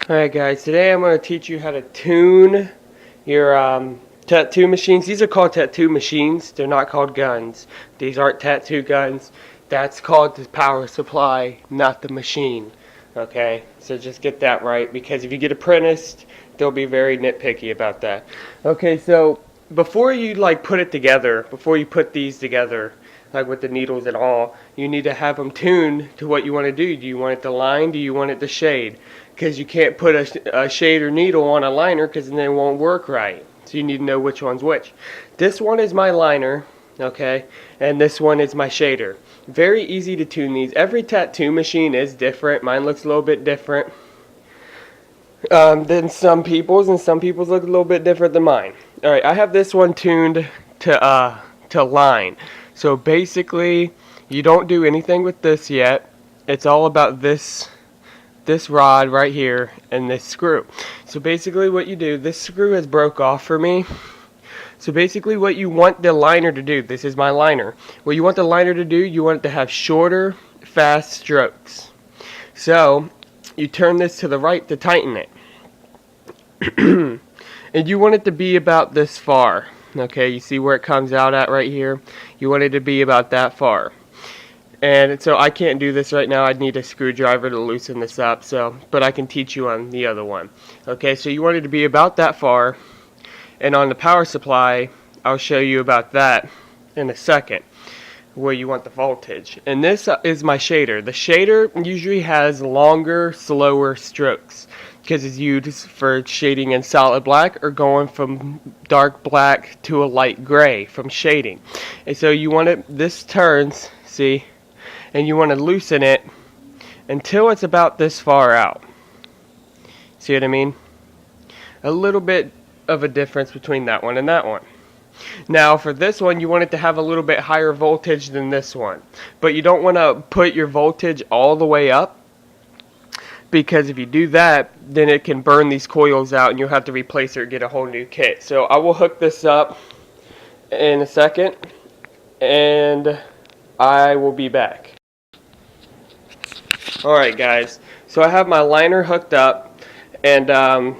Alright guys, today I'm going to teach you how to tune your tattoo machines. These are called tattoo machines. They're not called guns. These aren't tattoo guns. That's called the power supply, not the machine. Okay, so just get that right, because if you get apprenticed, they'll be very nitpicky about that. Okay, so before you put it together, before you put these together, like with the needles and all, you need to have them tuned to what you want to do. Do you want it to line? Do you want it to shade? Because you can't put a shade or needle on a liner, because then it won't work right. So you need to know which one's which. This one is my liner, okay, and this one is my shader. Very easy to tune these. Every tattoo machine is different. Mine looks a little bit different than some people's, and some people's look a little bit different than mine. Alright, I have this one tuned to line. So basically, you don't do anything with this yet. It's all about this rod right here and this screw. So basically what you do, this screw has broke off for me. So basically what you want the liner to do, this is my liner. What you want the liner to do, you want it to have shorter, fast strokes. So you turn this to the right to tighten it. And you want it to be about this far. Okay, you see where it comes out at right here? You want it to be about that far. And so I can't do this right now. I'd need a screwdriver to loosen this up. But I can teach you on the other one. Okay, so you want it to be about that far. And on the power supply, I'll show you about that in a second, where you want the voltage. And this is my shader. The shader usually has longer, slower strokes, because it's used for shading in solid black or going from dark black to a light gray from shading. And so you want it, this turns, see, and you want to loosen it until it's about this far out. See what I mean? A little bit of a difference between that one and that one. Now for this one, you want it to have a little bit higher voltage than this one, but you don't want to put your voltage all the way up, because if you do that, then it can burn these coils out and you'll have to replace it or get a whole new kit. So I will hook this up in a second and I will be back. Alright guys, so I have my liner hooked up, and I'm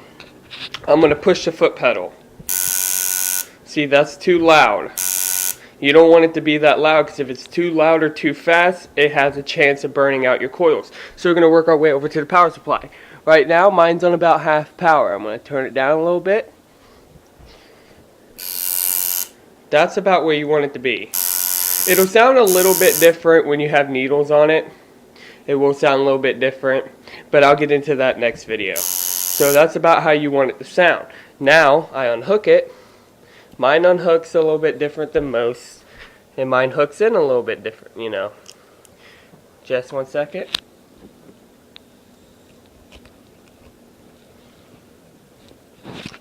going to push the foot pedal. See, that's too loud. You don't want it to be that loud, because if it's too loud or too fast, it has a chance of burning out your coils. So we're going to work our way over to the power supply. Right now, mine's on about half power. I'm going to turn it down a little bit. That's about where you want it to be. It'll sound a little bit different when you have needles on it. It will sound a little bit different, but I'll get into that next video. So that's about how you want it to sound. Now, I unhook it. Mine unhooks a little bit different than most, and mine hooks in a little bit different, you know. Just one second.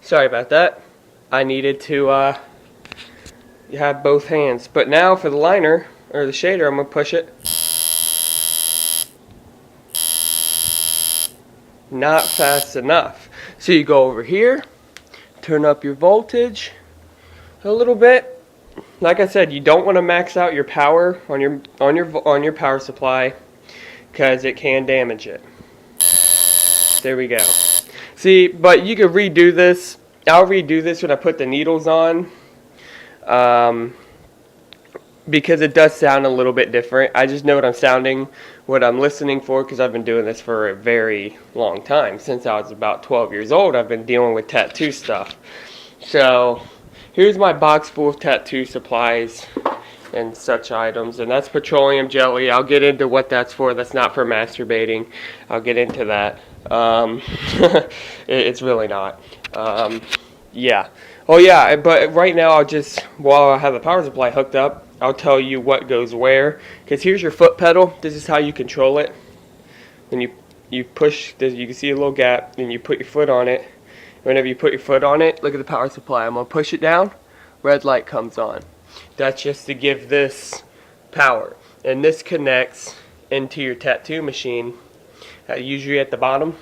Sorry about that. I needed to have both hands. But now for the liner, or the shader, I'm going to push it. Not fast enough. So you go over here, turn up your voltage a little bit. Like I said, you don't want to max out your power on your power supply, because it can damage it. There we go. See, but you can redo this. I'll redo this when I put the needles on, because it does sound a little bit different. I just know what I'm listening for, because I've been doing this for a very long time. Since I was about 12 years old, I've been dealing with tattoo stuff. So here's my box full of tattoo supplies and such items, and that's petroleum jelly. I'll get into what that's for. That's not for masturbating. I'll get into that. It's really not. Yeah. Oh yeah, but right now while I have the power supply hooked up, I'll tell you what goes where. Because here's your foot pedal. This is how you control it. When you push, you can see a little gap, then you put your foot on it. Whenever you put your foot on it, look at the power supply. I'm going to push it down, red light comes on. That's just to give this power. And this connects into your tattoo machine, usually at the bottom.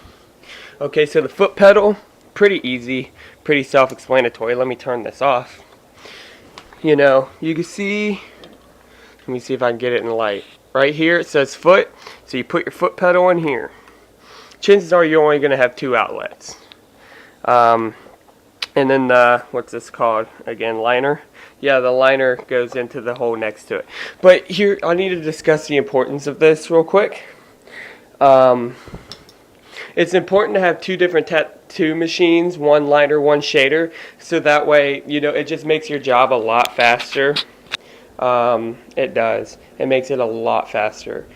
Okay, so the foot pedal, pretty easy, pretty self-explanatory. Let me turn this off. You know, you can see, let me see if I can get it in the light. Right here it says foot, so you put your foot pedal in here. chances are you're only going to have 2 outlets. And then the, what's this called again, liner? Yeah, the liner goes into the hole next to it. But here, I need to discuss the importance of this real quick. It's important to have 2 different tattoo machines, one liner, one shader, so that way, you know, it just makes your job a lot faster. It does. It makes it a lot faster.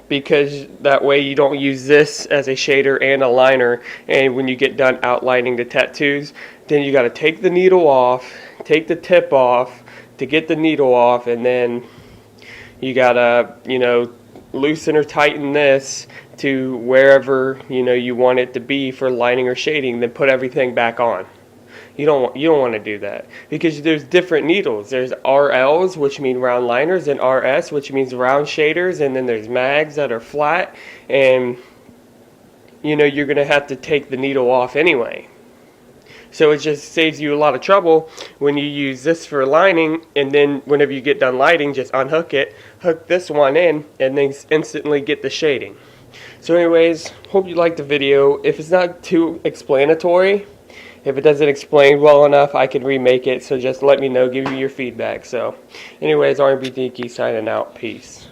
Because that way you don't use this as a shader and a liner, and when you get done outlining the tattoos, then you got to take the needle off, take the tip off to get the needle off, and then you got to, you know, loosen or tighten this to wherever, you know, you want it to be for lining or shading, then put everything back on. You don't want to do that, because there's different needles. There's RLs, which mean round liners, and RS, which means round shaders, and then there's mags that are flat, and you know, you're going to have to take the needle off anyway. So it just saves you a lot of trouble when you use this for lining, and then whenever you get done lighting, just unhook it, hook this one in, and then instantly get the shading. So anyways, hope you liked the video. If it's not too explanatory, if it doesn't explain well enough, I can remake it, so just let me know, give me your feedback. So anyways, R&B Dinky signing out. Peace.